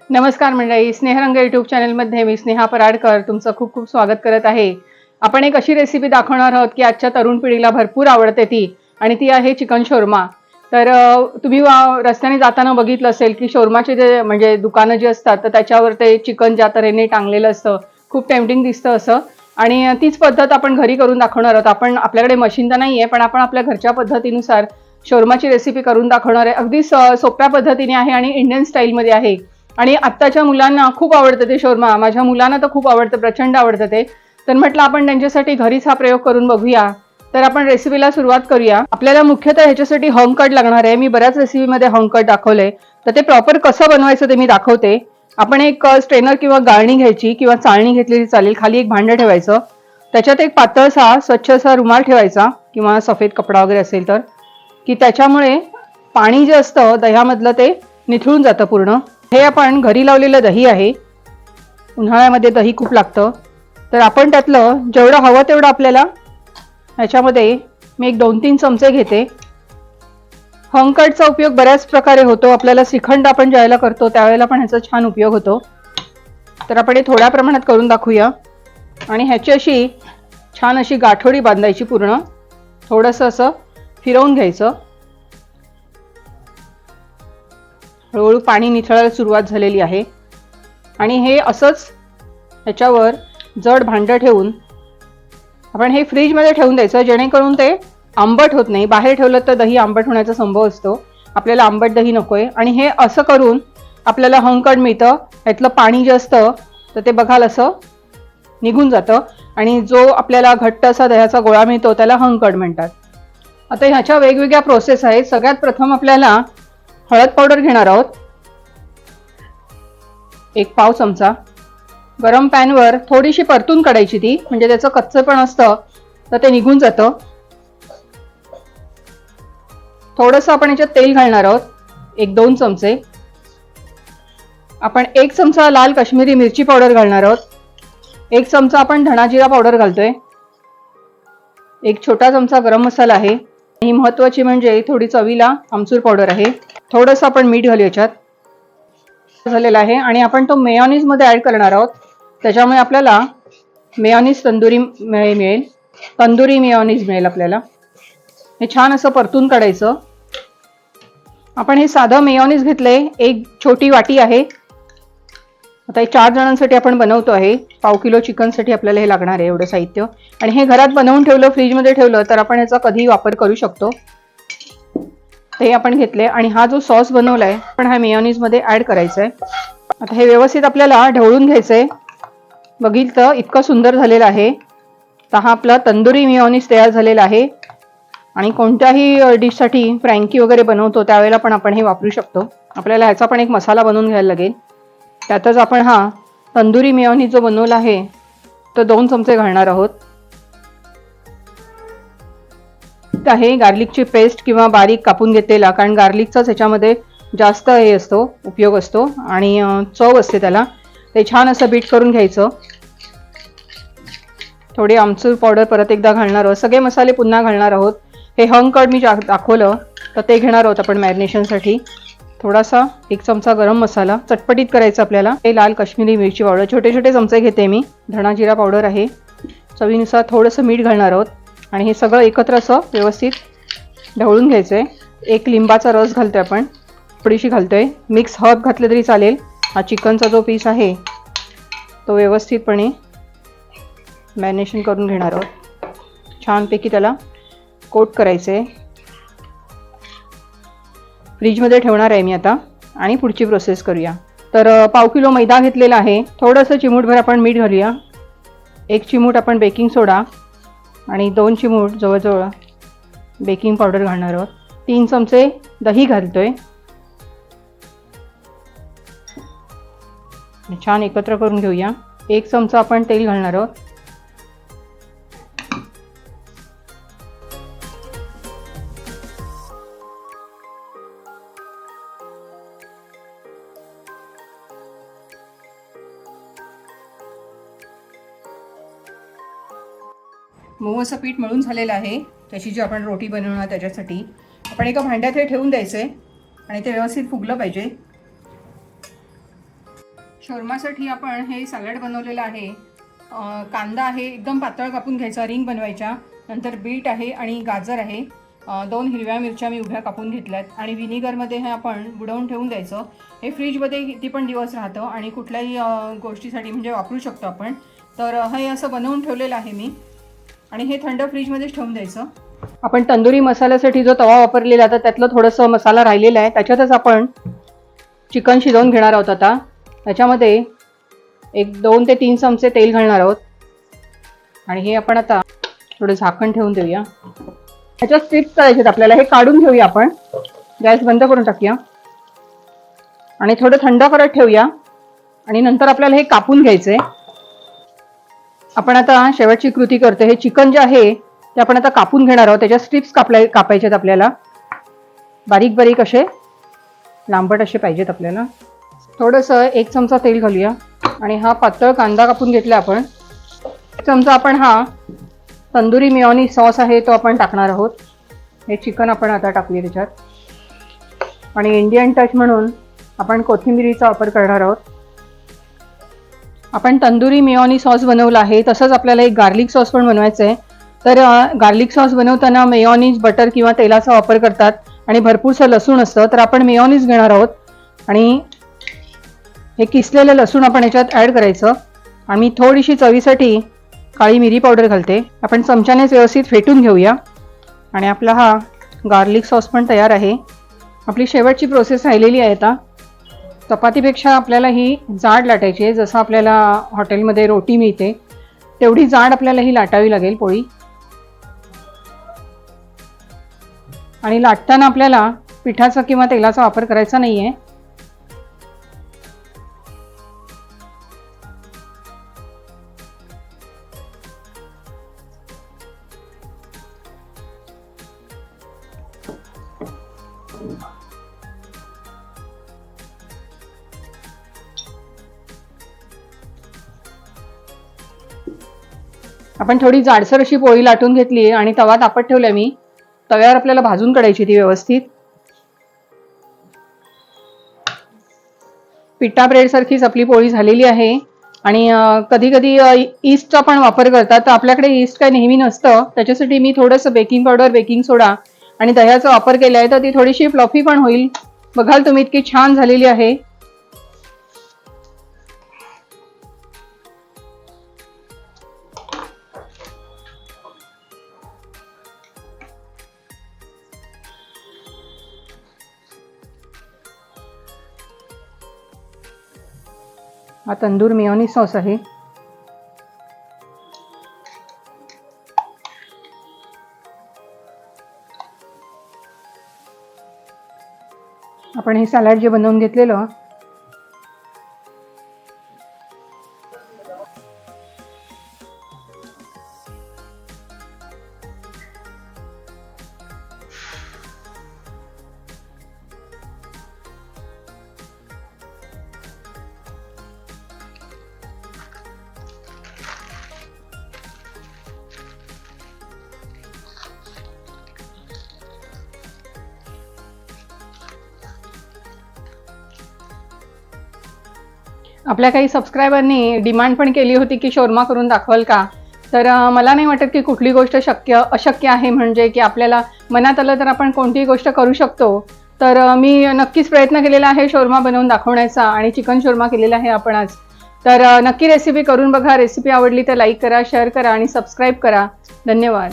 नमस्कार मंडळी, स्नेहरंग यूट्यूब चॅनलमध्ये मी स्नेहा पराडकर तुमचं खूप खूप स्वागत करत आहे. आपण एक अशी रेसिपी दाखवणार आहोत की आजच्या तरुण पिढीला भरपूर आवडते ती, आणि ती आहे चिकन शोरमा. तर तुम्ही रस्त्याने जाताना बघितलं असेल की शोरमाचे जे म्हणजे दुकानं जी असतात तर त्याच्यावर ते चिकन ज्या तऱ्हेने टांगलेलं असतं, खूप टेम्पटिंग दिसतं असं. आणि तीच पद्धत आपण घरी करून दाखवणार आहोत. आपण आपल्याकडे मशीन तर नाही आहे, पण आपण आपल्या घरच्या पद्धतीनुसार शोरमाची रेसिपी करून दाखवणार आहे. अगदी सोप्या पद्धतीने आहे आणि इंडियन स्टाईलमध्ये आहे. आणि आत्ताच्या मुलांना खूप आवडतं ते शोरमा. माझ्या मुलांना तर खूप आवडतं, प्रचंड आवडतं ते. तर म्हटलं आपण त्यांच्यासाठी घरीच हा प्रयोग करून बघूया. तर आपण रेसिपीला सुरुवात करूया. आपल्याला मुख्यतः ह्याच्यासाठी हंग कट लागणार आहे. मी बऱ्याच रेसिपीमध्ये हंग कट दाखवलंय, तर ते प्रॉपर कसं बनवायचं ते मी दाखवते. आपण एक स्ट्रेनर किंवा गाळणी घ्यायची किंवा चाळणी घेतलेली चालेल. खाली एक भांडं ठेवायचं, त्याच्यात एक पातळसा स्वच्छसा रुमाल ठेवायचा किंवा सफेद कपडा वगैरे असेल तर, की त्याच्यामुळे पाणी जे असतं दह्यामधलं ते निथळून जातं पूर्ण. हे आपण घरी लावलेलं दही आहे. उन्हाळ्यामध्ये दही खूप लागतं, तर आपण त्यातलं जेवढं हवं तेवढं आपल्याला ह्याच्यामध्ये मी एक 2-3 चमचे घेते. हंकटचा उपयोग बऱ्याच प्रकारे होतो. आपल्याला श्रीखंड आपण ज्यावेळेला करतो त्यावेळेला पण ह्याचा छान उपयोग होतो. तर आपण हे थोड्या प्रमाणात करून दाखवूया. आणि ह्याची अशी छान अशी गाठोडी बांधायची पूर्ण. थोडंसं असं फिरवून घ्यायचं. हळूहळू पाणी निथळायला सुरुवात झालेली आहे. आणि हे असंच ह्याच्यावर जड भांडं ठेवून आपण हे फ्रीजमध्ये ठेवून द्यायचं, जेणेकरून ते आंबट होत नाही. बाहेर ठेवलं तर दही आंबट होण्याचा संभव असतो. आपल्याला आंबट दही नकोय. आणि हे असं करून आपल्याला हंकट मिळतं. ह्यातलं पाणी जे असतं तर ते बघाल असं निघून जातं, आणि जो आपल्याला घट्ट असा दह्याचा गोळा मिळतो त्याला हंकट म्हणतात. आता ह्याच्या वेगवेगळ्या प्रोसेस आहेत. सगळ्यात प्रथम आपल्याला हळद पावडर घेणार आहोत, 1 पाव चमचा. गरम पॅनवर थोडीशी परतून काढायची ती, म्हणजे त्याचं कच्चेपण असतं तर ते निघून जातं. थोडंसं आपण याच्यात तेल घालणार आहोत, 1-2 चमचे. आपण 1 चमचा लाल काश्मीरी मिरची पावडर घालणार आहोत. 1 चमचा आपण धणा जिरा पावडर घालतोय. 1 छोटा चमचा गरम मसाला आहे. ही महत्वाची म्हणजे थोडी चवीला आमचूर पावडर आहे. थोडंसं आपण मीठ घालू याच्यात. झालेला आहे. आणि आपण तो मेयोनीज मध्ये ऍड करणार आहोत, त्याच्यामुळे आपल्याला मेयोनीज तंदुरी मिळेल. तंदुरी मेयोनीज मिळेल आपल्याला. हे छान असं परतून काढायचं. आपण हे साधं मेयोनीज घेतलंय, 1 छोटी वाटी आहे. आता हे 4 जणांसाठी आपण बनवतो आहे. पाव किलो चिकनसाठी आपल्याला हे लागणार आहे एवढं साहित्य. आणि हे घरात बनवून ठेवलं, फ्रीजमध्ये ठेवलं तर आपण याचा कधीही वापर करू शकतो. ते आपण घेतले. आणि हा जो सॉस बनवलाय आपण ह्या मेयोनीज मध्ये ऍड करायचा आहे. आता हे व्यवस्थित आपल्याला ढवळून घ्यायचंय. बघितलं इतकं सुंदर झालेलं आहे. तर हा आपला तंदुरी मेयोनीज तयार झालेला आहे. आणि कोणत्याही डिशसाठी फ्रँकी वगैरे बनवतो त्यावेळेला पण आपण हे वापरू शकतो. आपल्याला ह्याचा पण एक मसाला बनवून घ्यायला लागेल. त्यातच आपण हा तंदुरी मेयोनीज जो बनवला आहे तो 2 चमचे घालणार आहोत. आहे गार्लिकची पेस्ट किंवा बारीक कापून घेतलेला, कारण गार्लिकचाच ह्याच्यामध्ये जास्त हे असतो, उपयोग असतो आणि चव असते त्याला. ते छान असं बीट करून घ्यायचं. थोडी आमचूर पावडर परत एकदा घालणार आहोत. सगळे मसाले पुन्हा घालणार आहोत. हे हंकट मी दाखवलं तर ते घेणार आहोत आपण मॅरिनेशनसाठी. थोडासा 1 चमचा गरम मसाला चटपटीत करायचं आपल्याला. हे लाल काश्मीरी मिरची पावडर छोटे छोटे चमचे घेते मी. धणा जिरा पावडर आहे. चवीनुसार थोडंसं मीठ घालणार आहोत. आणि हे सगळं एकत्र असं व्यवस्थित ढवळून घ्यायचंय. 1 लिंबाचा रस घालतोय आपण, थोडीशी घालतोय. मिक्स हर्ब घातले तरी चालेल. हा चिकनचा जो पीस आहे तो व्यवस्थितपणे मॅरिनेशन करून घेणार आहोत. छानपैकी त्याला कोट करायचंय. फ्रीजमध्ये ठेवणार आहे मी आता. आणि पुढची प्रोसेस करूया. तर पाव किलो मैदा घेतलेला आहे. थोडंसं चिमूटभर आपण मीठ घालूया. 1 चिमूट आपण बेकिंग सोडा आणि 2 चिमूट जवळजवळ बेकिंग पावडर घालणार आहोत. 3 चमचे दही घालतोय. छान एकत्र करून घेऊया. 1 चमचा आपण तेल घालणार आहोत. मऊ असं पीठ मळून झालेलं आहे. त्याची जी आपण रोटी बनवणार त्याच्यासाठी आपण एका भांड्यात हे ठेवून द्यायचं आहे आणि ते व्यवस्थित फुगलं पाहिजे. शोरमासाठी आपण हे सॅलड बनवलेलं आहे. कांदा आहे एकदम पातळ कापून घ्यायचा, रिंग बनवायच्या. नंतर बीट आहे आणि गाजर आहे. 2 हिरव्या मिरच्या मी उभ्या कापून घेतल्यात आणि व्हिनेगरमध्ये हे आपण बुडवून ठेवून द्यायचं. हे फ्रीजमध्ये किती पण दिवस राहतं आणि कुठल्याही गोष्टीसाठी म्हणजे वापरू शकतो आपण. तर हे असं बनवून ठेवलेलं आहे मी आणि हे थंड फ्रीजमध्येच ठेवून द्यायचं. आपण तंदुरी मसाल्यासाठी जो तवा वापरलेला तर त्यातलं थोडंसं मसाला राहिलेला आहे. त्याच्यातच आपण चिकन शिजवून घेणार आहोत. आता त्याच्यामध्ये 2 ते 3 चमचे तेल घालणार आहोत आणि हे आपण आता थोडं झाकण ठेवून देऊया. ह्याच्या स्ट्रिप्स करायचे आपल्याला. हे काढून घेऊया आपण. गॅस बंद करून टाकूया आणि थोडं थंड करत ठेवूया आणि नंतर आपल्याला हे कापून घ्यायचंय. आपण आता शेवटची कृती करतो. हे चिकन जे आहे ते आपण आता कापून घेणार आहोत. त्याच्या स्ट्रिप्स कापायचे आपल्याला. बारीक बारीक असे लांबट असे पाहिजेत आपल्याला. थोडंसं 1 चमचा तेल घालूया आणि हा पातळ कांदा कापून घेतला आपण. 1 चमचा आपण हा तंदुरी मेयोनीज सॉस आहे तो आपण टाकणार आहोत. हे चिकन आपण आता टाकूया त्याच्यात आणि इंडियन टच म्हणून आपण कोथिंबिरीचा वापर करणार आहोत. आपण तंदुरी मेयोनीज सॉस बनवला आहे, तसंच आपल्याला एक गार्लिक सॉस पण बनवायचं आहे. तर गार्लिक सॉस बनवताना मेयोनीज, बटर किंवा तेलाचा वापर करतात आणि भरपूरसं लसूण असतं. तर आपण मेयोनीज घेणार आहोत आणि हे किसलेलं लसूण आपण याच्यात ॲड करायचं आणि थोडीशी चवीसाठी काळी मिरी पावडर घालते. आपण चमच्यानेच व्यवस्थित फेटून घेऊया आणि आपला हा गार्लिक सॉस पण तयार आहे. आपली शेवटची प्रोसेस राहिलेली आहे. आता चपातीपेक्षा आपल्याला ही जाड लाटायची आहे. जसं आपल्याला हॉटेलमध्ये रोटी मिळते तेवढी जाड आपल्याला ही लाटावी लागेल पोळी. आणि लाटताना आपल्याला पिठाचा किंवा तेलाचा वापर करायचा नाही आहे. आपण थोडी जाडसर अशी पोळी लाटून घेतली आणि तवा तापत ठेवला मी. तव्यावर आपल्याला भाजून काढायची ती व्यवस्थित. पिठा ब्रेड सारखीच आपली पोळी झालेली आहे. आणि कधी कधी ईस्टचा पण वापर करतात. तर आपल्याकडे ईस्ट काय नेहमी नसतं, त्याच्यासाठी मी थोडंसं बेकिंग पावडर, बेकिंग सोडा आणि दह्याचा वापर केला आहे. तर ती थोडीशी फ्लफी पण होईल. बघाल तुम्ही इतकी छान झालेली आहे. हा तंदूर मेयोनीज सॉस आहे. आपण हे सॅलड जे बनवून घेतलेलं आपल्या काही सबस्क्रायबरनी डिमांड पण केली होती की शोरमा करून दाखवाल का. तर मला नाही वाटत की कुठली गोष्ट अशक्य आहे. म्हणजे की आपल्याला मनात आलं तर आपण कोणतीही गोष्ट करू शकतो. तर मी नक्कीच प्रयत्न केलेला आहे शोरमा बनवून दाखवण्याचा आणि चिकन शोरमा केलेला आहे आपण आज. तर नक्की रेसिपी करून बघा. रेसिपी आवडली तर लाईक करा, शेअर करा आणि सबस्क्राईब करा. धन्यवाद.